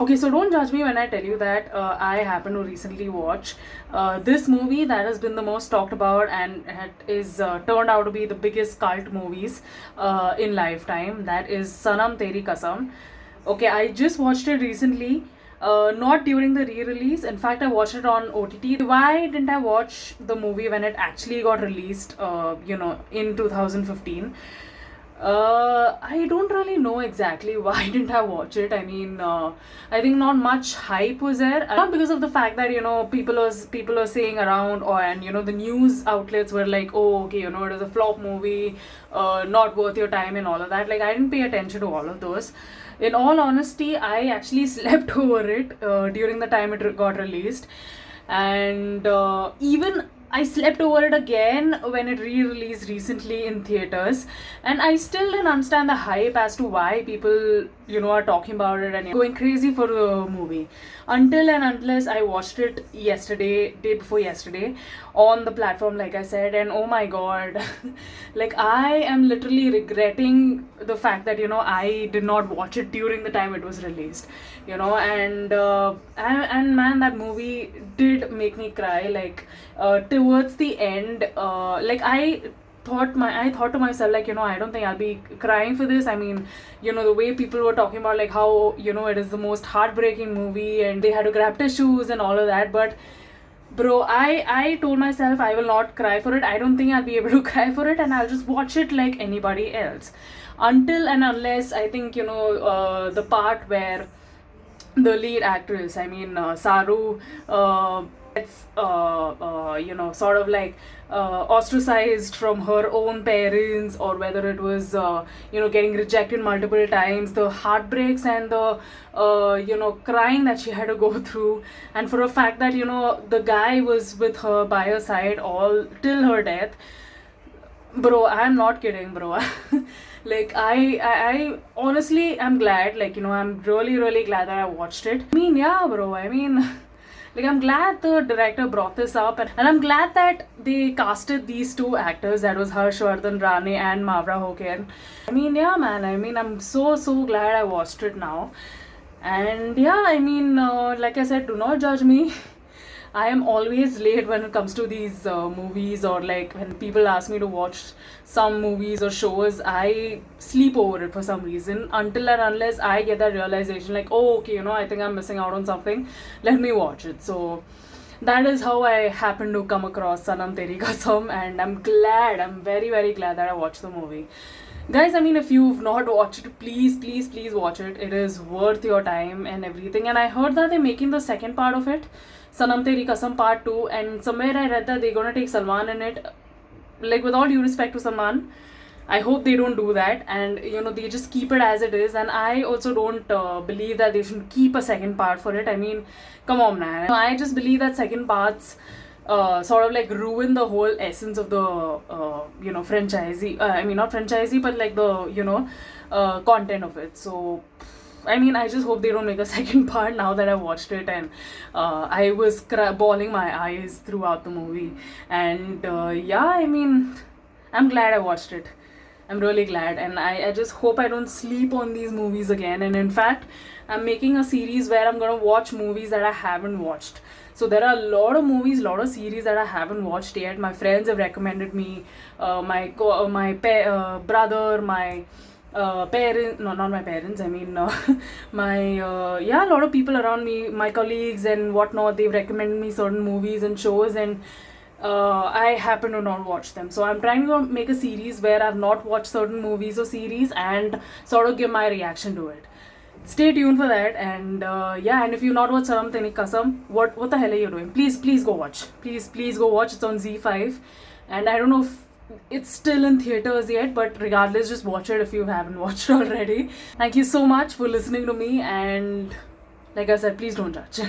Okay, so don't judge me when I tell you that I happen to recently watch this movie that has been the most talked about, and it is turned out to be the biggest cult movies in lifetime. That is Sanam Teri Kasam. Okay, I just watched it recently. Not during the re-release. In fact, I watched it on OTT. Why didn't I watch the movie when it actually got released? In 2015. I don't really know exactly why didn't I watch it. I mean, I think not much hype was there. Not because of the fact that people are saying around, or and the news outlets were like, oh, okay, it is a flop movie, not worth your time and all of that. Like, I didn't pay attention to all of those. In all honesty, I actually slept over it during the time it got released, and even I slept over it again when it re-released recently in theaters, and I still didn't understand the hype as to why people, are talking about it and going crazy for the movie. Until and unless I watched it yesterday, day before yesterday, on the platform, like I said, and oh my god, like I am literally regretting the fact that I did not watch it during the time it was released, and man, that movie did make me cry. Like towards the end, like I thought to myself, like, I don't think I'll be crying for this. I mean, the way people were talking about, like, how, it is the most heartbreaking movie and they had to grab tissues and all of that. But bro, I told myself I will not cry for it. I don't think I'll be able to cry for it, and I'll just watch it like anybody else. Until and unless, I think, the part where the lead actress, I mean, Saru, gets sort of like ostracized from her own parents, or whether it was getting rejected multiple times, the heartbreaks and the crying that she had to go through, and for a fact that the guy was with her by her side all till her death. Bro, I'm not kidding, bro. Like I honestly am glad, like, I'm really really glad that I watched it. I mean, yeah, bro, I mean, like, I'm glad the director brought this up, and I'm glad that they casted these two actors, that was Harshvardhan Rane and Mavra Hoken. I mean, yeah, man, I mean, I'm so glad I watched it now. And yeah, I mean, like I said, do not judge me. I am always late when it comes to these movies, or like when people ask me to watch some movies or shows, I sleep over it for some reason, until and unless I get that realization, like, oh, okay, I think I'm missing out on something, let me watch it. So that is how I happened to come across Sanam Teri Kasam, and I'm very very glad that I watched the movie. Guys, I mean, if you've not watched it, please watch it. It is worth your time and everything. And I heard that they're making the second part of it, Sanam Teri Kasam Part 2, and somewhere I read that they're gonna take Salman in it. Like, with all due respect to Salman, I hope they don't do that, and they just keep it as it is. And I also don't believe that they should keep a second part for it. I mean, come on, man. I just believe that second parts sort of like ruin the whole essence of the franchisee. I mean, not franchisee, but like the content of it. So I mean, I just hope they don't make a second part now that I watched it, and I was bawling my eyes throughout the movie. And yeah, I mean, I'm glad I watched it. I'm really glad, and I just hope I don't sleep on these movies again. And in fact, I'm making a series where I'm gonna watch movies that I haven't watched. So there are a lot of movies, lot of series that I haven't watched yet. My friends have recommended me, my brother, my parents, no, not my parents, I mean, my, yeah, a lot of people around me, my colleagues and whatnot, they've recommended me certain movies and shows, and I happen to not watch them. So I'm trying to make a series where I've not watched certain movies or series and sort of give my reaction to it. Stay tuned for that. And yeah, and if you've not watched Sanam Teri Kasam, what the hell are you doing? Please go watch. Please go watch. It's on Z5, and I don't know if it's still in theaters yet, but regardless, just watch it if you haven't watched already. Thank you so much for listening to me, and like I said, please don't judge.